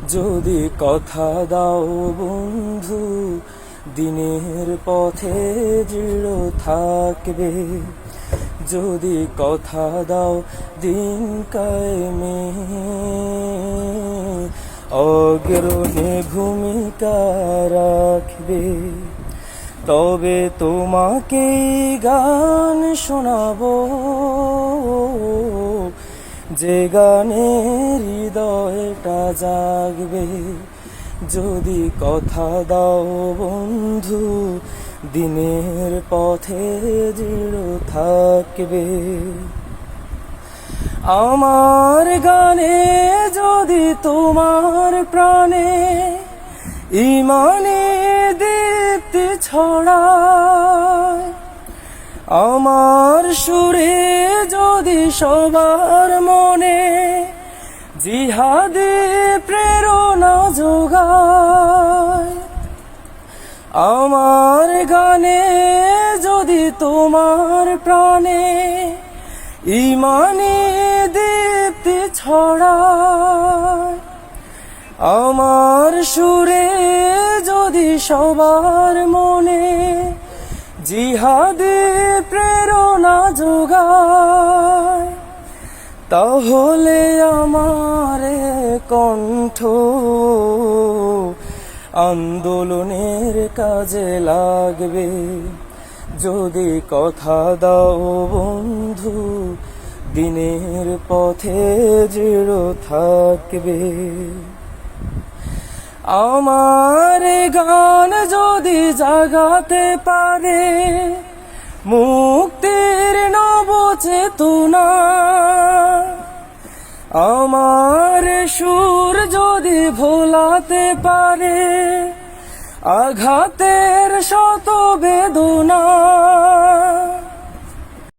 যদি কথা দাও বন্ধু, দিনের পথে দৃঢ় থাকবে। যদি কথা দাও দিন কায়েমে অগ্রণী ভূমিকা রাখবে, তবে তোমাকে গান শোনাবো, যে গানে হৃদয়টা জাগবে। যদি কথা দাও বন্ধু, দিনের পথে দৃঢ় থাকবে। আমার গানে যদি তোমার প্রাণে ঈমানের দীপ্তি ছড়ায়, আমার সুরে যদি সবার মনে জিহাদে প্রেরণা যোগায়, আমার গানে যদি তোমার প্রাণে ঈমানে দীপ্তি ছড়ায়, আমার সুরে যদি সবার মনে জিহাদে প্রেরণা যোগায়, তাহলে আমার কণ্ঠ আন্দোলনের কাজে লাগবে। যদি কথা দাও বন্ধু, দিনের পথে দৃঢ় থাকবে। আমার গান যদি জাগাতে পারে মুক্তির নব চেতনা, আমার সুর যদি ভোলাতে পারে আঘাতের শত বেদনা,